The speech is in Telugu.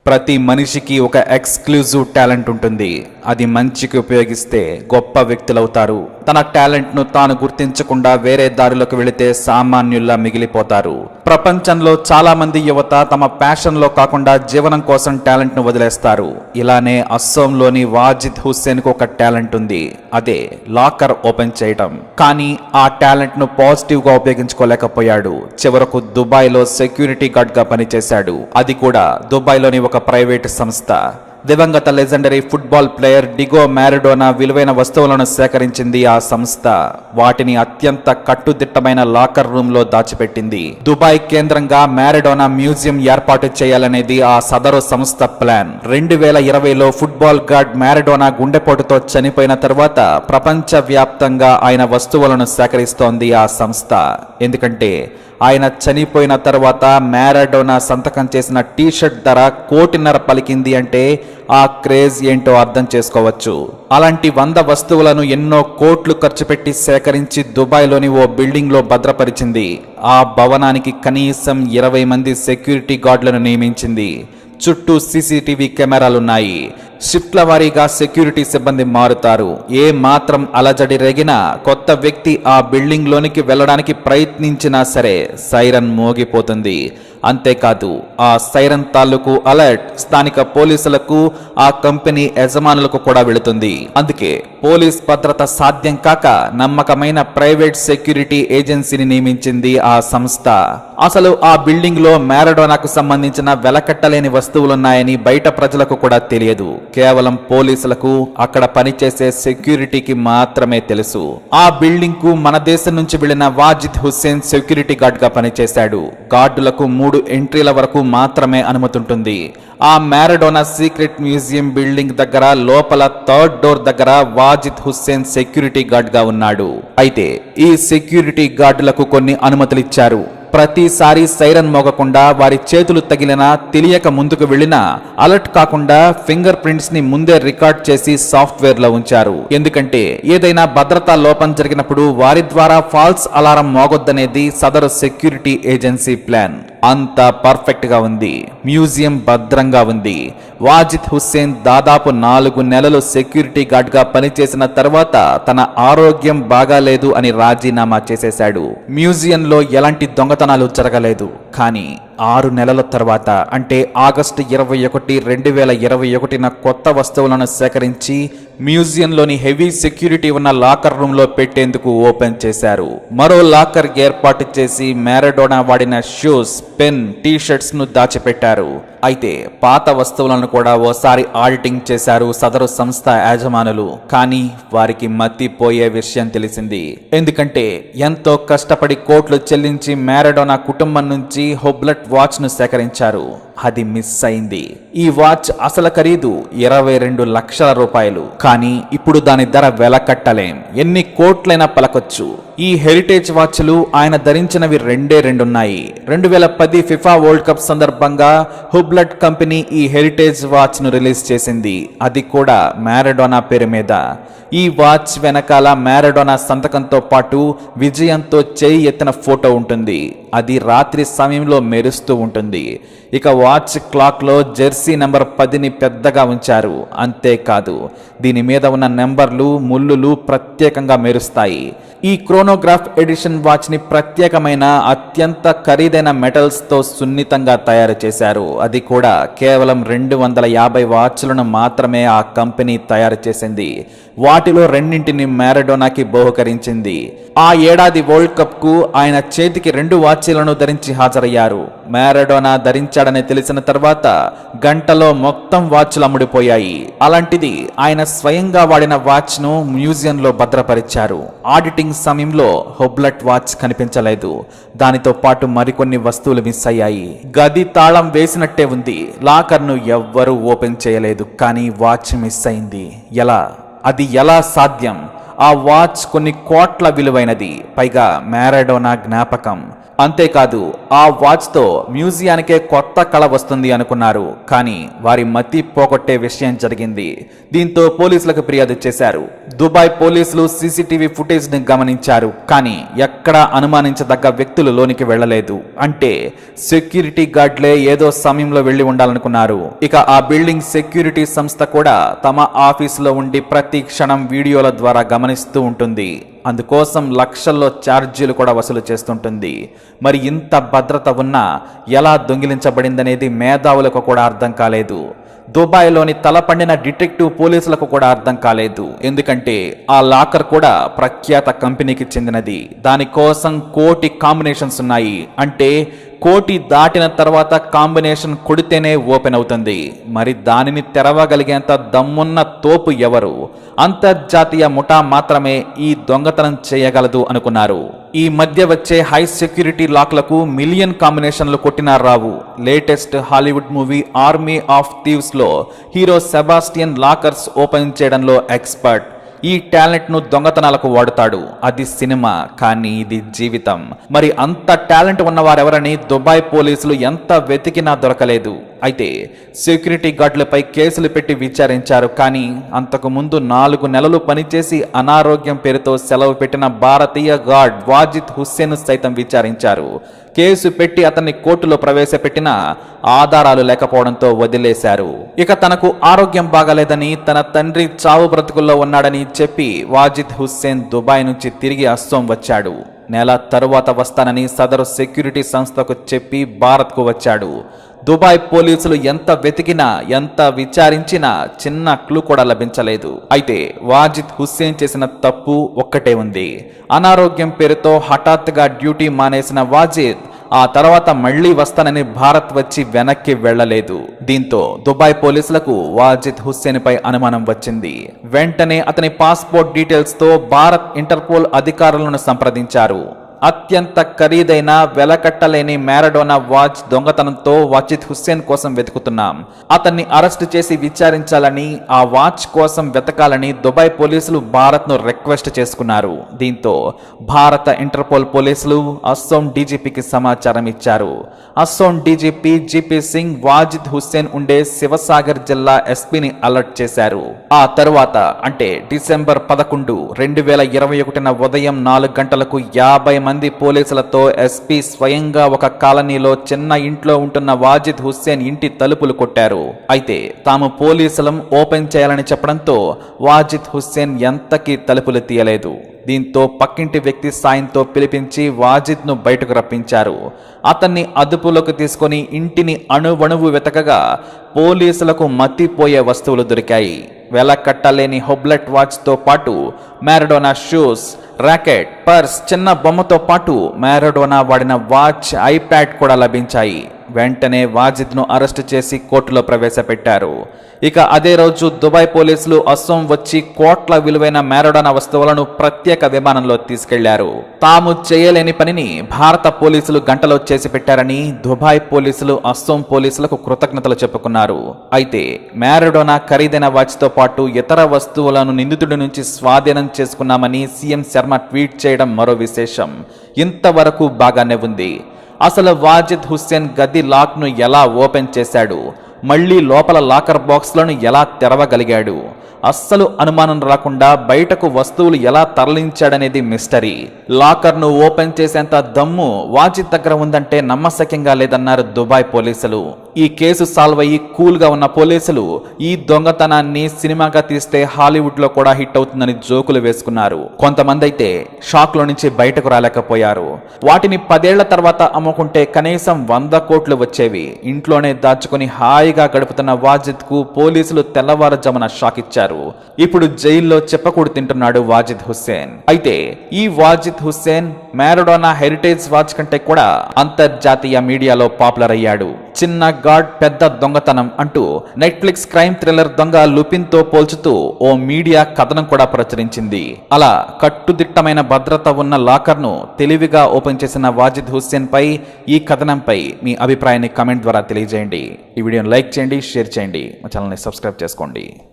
ప్రతి మనిషికి ఒక ఎక్స్క్లూజివ్ టాలెంట్ ఉంటుంది. అది మంచికి ఉపయోగిస్తే గొప్ప వ్యక్తులవుతారు. తన టాలెంట్ను తాను గుర్తించకుండా వేరే దారిలోకి వెళితే సామాన్యుల్లా మిగిలిపోతారు. ప్రపంచంలో చాలా మంది యువత తమ ప్యాషన్లో కాకుండా జీవనం కోసం టాలెంట్ను వదిలేస్తారు. ఇలానే అస్సోంలోని వాజిద్ హుస్సేన్కు ఒక టాలెంట్ ఉంది. అదే లాకర్ ఓపెన్ చేయడం. కానీ ఆ టాలెంట్ను పాజిటివ్గా ఉపయోగించుకోలేకపోయాడు. చివరకు దుబాయ్లో సెక్యూరిటీ గార్డ్గా పనిచేశాడు. అది కూడా దుబాయ్లోని ఒక ప్రైవేట్ సంస్థ. దివంగత లెజెండరీ ఫుట్బాల్ ప్లేయర్ డిగో మ్యారడోనా విలువైన వస్తువులను సేకరించింది ఆ సంస్థ. వాటిని అత్యంత కట్టుదిట్టమైన లాకర్ రూమ్ లో దాచిపెట్టింది. దుబాయ్ కేంద్రంగా మ్యారడోనా మ్యూజియం ఏర్పాటు చేయాలనేది ఆ సదరు సంస్థ ప్లాన్. 2020లో ఫుట్బాల్ గార్డ్ మ్యారడోనా గుండెపోటుతో చనిపోయిన తర్వాత ప్రపంచ వ్యాప్తంగా ఆయన వస్తువులను సేకరిస్తోంది ఆ సంస్థ. ఎందుకంటే ఆయన చనిపోయిన తర్వాత మ్యారడోనా సంతకం చేసిన టీషర్ట్ ధర 1.5 కోటి పలికింది అంటే ఆ క్రేజ్ ఏంటో అర్థం చేసుకోవచ్చు. అలాంటి 100 వస్తువులను ఎన్నో కోట్లు ఖర్చు పెట్టి సేకరించి దుబాయ్లోని ఓ బిల్డింగ్లో భద్రపరిచింది. ఆ భవనానికి కనీసం 20 మంది సెక్యూరిటీ గార్డులను నియమించింది. చుట్టూ సీసీటీవీ కెమెరాలున్నాయి. షిఫ్ట్ల వారీగా సెక్యూరిటీ సిబ్బంది మారుతారు. ఏ మాత్రం అలజడి రేగినా కొత్త వ్యక్తి ఆ బిల్డింగ్ లోనికి వెళ్ళడానికి ప్రయత్నించినా సరే సైరన్ మోగిపోతుంది. అంతేకాదు ఆ సైరన్ తాలూకు అలర్ట్ స్థానిక పోలీసులకు, ఆ కంపెనీ యజమానులకు కూడా వెళుతుంది. అందుకే పోలీస్ భద్రత సాధ్యం కాక నమ్మకమైన ప్రైవేట్ సెక్యూరిటీ ఏజెన్సీని నియమించింది ఆ సంస్థ. అసలు ఆ బిల్డింగ్ లో మ్యారడోనాకు సంబంధించిన వెలకట్టలేని వస్తువులున్నాయని బయట ప్రజలకు కూడా తెలియదు. కేవలం పోలీసులకు, అక్కడ పనిచేసే సెక్యూరిటీకి మాత్రమే తెలుసు. ఆ బిల్డింగ్ కు మన దేశం నుంచి వెళ్లిన వాజిద్ హుస్సేన్ సెక్యూరిటీ గార్డ్ గా పనిచేశాడు. గార్డులకు 3 ఎంట్రీల వరకు మాత్రమే అనుమతి ఉంటుంది. ఆ మ్యారడోనా సీక్రెట్ మ్యూజియం బిల్డింగ్ దగ్గర లోపల 3rd డోర్ దగ్గర వాజిద్ హుస్సేన్ సెక్యూరిటీ గార్డ్ గా ఉన్నాడు. అయితే ఈ సెక్యూరిటీ గార్డులకు కొన్ని అనుమతులు ఇచ్చారు. ప్రతిసారి సైరన్ మోగకుండా వారి చేతులు తగిలినా తెలియక ముందుకు వెళ్ళినా అలర్ట్ కాకుండా ఫింగర్ ప్రింట్స్ ని ముందే రికార్డ్ చేసి సాఫ్ట్వేర్ లో ఉంచారు. ఎందుకంటే ఏదైనా భద్రతా లోపం జరిగినప్పుడు వారి ద్వారా ఫాల్స్ అలారం మోగొద్దనేది సదరు సెక్యూరిటీ ఏజెన్సీ ప్లాన్. అంతా పర్ఫెక్ట్ గా ఉంది. మ్యూజియం భద్రంగా ఉంది. వాజిద్ హుస్సేన్ దాదాపు 4 నెలలు సెక్యూరిటీ గార్డ్ గా పనిచేసిన తర్వాత తన ఆరోగ్యం బాగాలేదు అని రాజీనామా చేసేశాడు. మ్యూజియంలో ఎలాంటి దొంగతనాలు జరగలేదు. కానీ 6 నెలల తర్వాత అంటే ఆగస్టు 21, 2021న కొత్త వస్తువులను సేకరించి మ్యూజియంలోని హెవీ సెక్యూరిటీ ఉన్న లాకర్ రూమ్ లో పెట్టేందుకు ఓపెన్ చేశారు. మరో లాకర్ ఏర్పాటు చేసి మ్యారడోనా వాడిన షూస్, పెన్, టీ-షర్ట్స్ ను దాచిపెట్టారు. అయితే పాత వస్తువులను కూడా ఓసారి ఆడిటింగ్ చేశారు సదరు సంస్థ యాజమానులు. కానీ వారికి మతిపోయే విషయం తెలిసింది. ఎందుకంటే ఎంతో కష్టపడి కోట్లు చెల్లించి మ్యారడోనా కుటుంబం నుంచి హుబ్లట్ వాచ్ ను సేకరించారు. అది మిస్ అయింది. ఈ వాచ్ అసలు ఖరీదు 22 లక్షల రూపాయలు. కానీ ఇప్పుడు దాని ధర వెలకట్టలేం. ఎన్ని కోట్లైనా పలకొచ్చు. ఈ హెరిటేజ్ వాచ్లు ఆయన ధరించినవి 2 ఉన్నాయి. 2010 ఫిఫా వరల్డ్ కప్ సందర్భంగా హుబ్లట్ కంపెనీ ఈ హెరిటేజ్ వాచ్ ను రిలీజ్ చేసింది. అది కూడా మ్యారడోనా పేరు మీద. ఈ వాచ్ వెనకాల మ్యారడోనా సంతకంతో పాటు విజయంతో చేయి ఎత్తిన ఫోటో ఉంటుంది. అది రాత్రి సమయంలో మెరుస్తూ ఉంటుంది. ఇక వాచ్ క్లాక్ లో జెర్సీ నెంబర్ 10ని పెద్దగా ఉంచారు. అంతేకాదు దీని మీద ఉన్న నెంబర్లు, ముళ్ళులు ప్రత్యేకంగా మెరుస్తాయి. ఈ క్రోనోగ్రాఫ్ ఎడిషన్ వాచ్ ని ప్రత్యేకమైన అత్యంత ఖరీదైన మెటల్స్ తో సున్నితంగా తయారు చేశారు. అది కూడా కేవలం 250 వాచ్లను మాత్రమే ఆ కంపెనీ తయారు చేసింది. వాటిలో 2ని మ్యారడోనాకి బహుకరించింది. ఆ ఏడాది వరల్డ్ కప్ కు ఆయన చేతికి 2 వాచీలను ధరించి హాజరయ్యారు. మ్యారడోనా ధరించాడని తెలిసిన తర్వాత గంటలో మొత్తం వాచ్లు అమ్ముడిపోయాయి. అలాంటిది ఆయన స్వయంగా వాడిన వాచ్ ను మ్యూజియంలో భద్రపరిచారు. ఆడిటింగ్ సమయంలో హుబ్లట్ వాచ్ కనిపించలేదు. దానితో పాటు మరికొన్ని వస్తువులు మిస్ అయ్యాయి. గది తాళం వేసినట్టే ఉంది. లాకర్ ను ఎవ్వరూ ఓపెన్ చేయలేదు. కానీ వాచ్ మిస్ అయింది. అది ఎలా సాధ్యం? ఆ వాచ్ కొన్ని కోట్ల విలువైనది. పైగా మ్యారడోనా జ్ఞాపకం. అంతేకాదు ఆ వాచ్తో మ్యూజియానికే కొత్త కళ వస్తుంది అనుకున్నారు. కానీ వారి మతి పోగొట్టే విషయం జరిగింది. దీంతో పోలీసులకు ఫిర్యాదు చేశారు. దుబాయ్ పోలీసులు సీసీటీవీ ఫుటేజ్ ని గమనించారు. కానీ ఎక్కడా అనుమానించదగ్గ వ్యక్తులు లోనికి వెళ్లలేదు. అంటే సెక్యూరిటీ గార్డ్లే ఏదో సమయంలో వెళ్లి ఉండాలనుకున్నారు. ఇక ఆ బిల్డింగ్ సెక్యూరిటీ సంస్థ కూడా తమ ఆఫీసులో ఉండి ప్రతి క్షణం వీడియోల ద్వారా గమనిస్తూ ఉంటుంది. అందుకోసం లక్షల్లో ఛార్జీలు కూడా వసూలు చేస్తుంటుంది. మరి ఇంత భద్రత ఉన్నా ఎలా దొంగిలించబడిందనేది మేధావులకు కూడా అర్థం కాలేదు. దుబాయ్లోని తలపండిన డిటెక్టివ్ పోలీసులకు కూడా అర్థం కాలేదు. ఎందుకంటే ఆ లాకర్ కూడా ప్రఖ్యాత కంపెనీకి చెందినది. దానికోసం కోటి కాంబినేషన్స్ ఉన్నాయి. అంటే కోటి దాటిన తర్వాత కాంబినేషన్ కొడితేనే ఓపెన్ అవుతుంది. మరి దానిని తెరవగలిగేంత దమ్మున్న తోపు ఎవరు? అంతర్జాతీయ ముఠా మాత్రమే ఈ దొంగతనం చేయగలదు అనుకున్నారు. ఈ మధ్య వచ్చే హై సెక్యూరిటీ లాక్లకు మిలియన్ కాంబినేషన్లు కొట్టినా రావు. Latest Hollywood movie army of thieves లో హీరో సెబాస్టియన్ లాకర్స్ ఓపెన్ చేయడంలో ఎక్స్పర్ట్. ఈ టాలెంట్ ను దొంగతనాలకు వాడుతాడు. అది సినిమా, కానీ ఇది జీవితం. మరి అంత టాలెంట్ ఉన్నవారెవరని దుబాయ్ పోలీసులు ఎంత వెతికినా దొరకలేదు. అయితే సెక్యూరిటీ గార్డులపై కేసులు పెట్టి విచారించారు. కానీ అంతకు ముందు 4 నెలలు పనిచేసి అనారోగ్యం పేరుతో సెలవు పెట్టిన భారతీయ గార్డ్ వాజిద్ హుస్సేన్ సైతం విచారించారు. కేసు పెట్టి అతన్ని కోర్టులో ప్రవేశపెట్టిన ఆధారాలు లేకపోవడంతో వదిలేశారు. ఇక తనకు ఆరోగ్యం బాగాలేదని, తన తండ్రి చావు బ్రతుకుల్లో ఉన్నాడని చెప్పి వాజిద్ హుస్సేన్ దుబాయ్ నుంచి తిరిగి అస్సోం వచ్చాడు. నెల తరువాత వస్తానని సదరు సెక్యూరిటీ సంస్థకు చెప్పి భారత్కు వచ్చాడు. దుబాయ్ పోలీసులు ఎంత వెతికినా, ఎంత విచారించినా చిన్న క్లూ కూడా లభించలేదు. అయితే వాజిద్ హుస్సేన్ చేసిన తప్పు ఒక్కటే ఉంది. అనారోగ్యం పేరుతో హఠాత్తుగా డ్యూటీ మానేసిన వాజిద్ ఆ తర్వాత మళ్లీ వస్తానని భారత్ వచ్చి వెనక్కి వెళ్లలేదు. దీంతో దుబాయ్ పోలీసులకు వాజిద్ హుస్సేన్ పై అనుమానం వచ్చింది. వెంటనే అతని పాస్పోర్ట్ డీటెయిల్స్ తో భారత్ ఇంటర్పోల్ అధికారులను సంప్రదించారు. అత్యంత ఖరీదైన వెలకట్టలేని మ్యారడోనా వాచ్ దొంగతనంతో వాజిద్ హుస్సేన్ కోసం వెతుకుతున్నాం. అతన్ని అరెస్టు చేసి విచారించాలని, ఆ వాచ్ కోసం వెతకాలని దుబాయ్ పోలీసులు భారత్ను రిక్వెస్ట్ చేసుకున్నారు. దీంతో భారత ఇంటర్పోల్ పోలీసులు అస్సోం డీజీపీకి సమాచారం ఇచ్చారు. అస్సోం డీజీపీ జీపీ సింగ్ వాజిద్ హుస్సేన్ ఉండే శివసాగర్ జిల్లా ఎస్పీని అలర్ట్ చేశారు. ఆ తరువాత అంటే డిసెంబర్ 11, 2021 ఉదయం 4 గంటలకు 50 మంది పోలీసులతో ఎస్పీ స్వయంగా ఒక కాలనీలో చిన్న ఇంట్లో ఉంటున్న వాజిద్ హుస్సేన్ ఇంటి తలుపులు కొట్టారు. అయితే తాము పోలీసులం ఓపెన్ చేయాలని చెప్పడంతో వాజిద్ హుస్సేన్ ఎంతకీ తలుపులు తీయలేదు. దీంతో పక్కింటి వ్యక్తి సాయంతో పిలిపించి వాజిద్ ను బయటకు రప్పించారు. అతన్ని అదుపులోకి తీసుకొని ఇంటిని అణువణువు వెతకగా పోలీసులకు మతిపోయే వస్తువులు దొరికాయి. వెలకట్టలేని హొబ్లెట్ వాచ్ తో పాటు మ్యారడోనా షూస్, ర్యాకెట్, పర్స్, చిన్న బొమ్మతో పాటు మ్యారడోనా వాడిన వాచ్, ఐప్యాడ్ కూడా లభించాయి. వెంటనే వాజిద్ ను అరెస్టు చేసి కోర్టులో ప్రవేశపెట్టారు. ఇక అదే రోజు దుబాయ్ పోలీసులు అస్సోం వచ్చి కోట్ల విలువైన మ్యారడోనా వస్తువులను ప్రత్యేక విమానంలో తీసుకెళ్లారు. తాము చేయలేని పనిని భారత పోలీసులు గంటలో చేసి పెట్టారని దుబాయ్ పోలీసులు అస్సోం పోలీసులకు కృతజ్ఞతలు చెప్పుకున్నారు. అయితే మ్యారడోనా ఖరీదైన వాచ్ తో పాటు ఇతర వస్తువులను నిందితుడి నుంచి స్వాధీనం చేసుకున్నామని సీఎం శర్మ ట్వీట్ చేయడం మరో విశేషం. ఇంతవరకు బాగానే ఉంది. అసలు వాజిద్ హుస్సేన్ గది లాక్ ను ఎలా ఓపెన్ చేశాడు? మళ్లీ లోపల లాకర్ బాక్స్లను ఎలా తెరవగలిగాడు? అస్సలు అనుమానం రాకుండా బయటకు వస్తువులు ఎలా తరలించాడనేది మిస్టరీ. లాకర్ను ఓపెన్ చేసేంత దమ్ము వాజిద్ దగ్గర ఉందంటే నమ్మశక్యంగా లేదన్నారు దుబాయ్ పోలీసులు. ఈ కేసు సాల్వ్ అయ్యి కూల్ గా ఉన్న పోలీసులు ఈ దొంగతనాన్ని సినిమాగా తీస్తే హాలీవుడ్ లో కూడా హిట్ అవుతుందని జోకులు వేసుకున్నారు. కొంతమంది అయితే షాక్ లో నుంచి బయటకు రాలేకపోయారు. వాటిని 10 ఏళ్ల తర్వాత అమ్ముకుంటే కనీసం 100 కోట్లు వచ్చేవి. ఇంట్లోనే దాచుకుని హాయిగా గడుపుతున్న వాజిద్ కు పోలీసులు తెల్లవారుజామున షాక్ ఇచ్చారు. ఇప్పుడు జైల్లో చెప్పకూడు తింటున్నాడు వాజిద్ హుస్సేన్. అయితే ఈ Wajid Hussain Maradona heritage watch కంటే కూడా అంతర్జాతీయ మీడియాలో పాపులర్ అయ్యాడు. చిన్న గాడ్ పెద్ద దొంగతనం అంటూ నెట్ఫ్లిక్స్ క్రైమ్ థ్రిల్లర్ దొంగ లుపిన్ తో పోల్చుతూ ఓ మీడియా కథనం కూడా ప్రచురించింది. అలా కట్టుదిట్టమైన భద్రత ఉన్న లాకర్ ను తెలివిగా ఓపెన్ చేసిన వాజిద్ హుస్సేన్ పై ఈ కథనంపై మీ అభిప్రాయాన్ని కామెంట్ ద్వారా తెలియజేయండి. ఈ వీడియోని లైక్ చేయండి, షేర్ చేయండి, మా ఛానల్ని సబ్స్క్రైబ్ చేసుకోండి.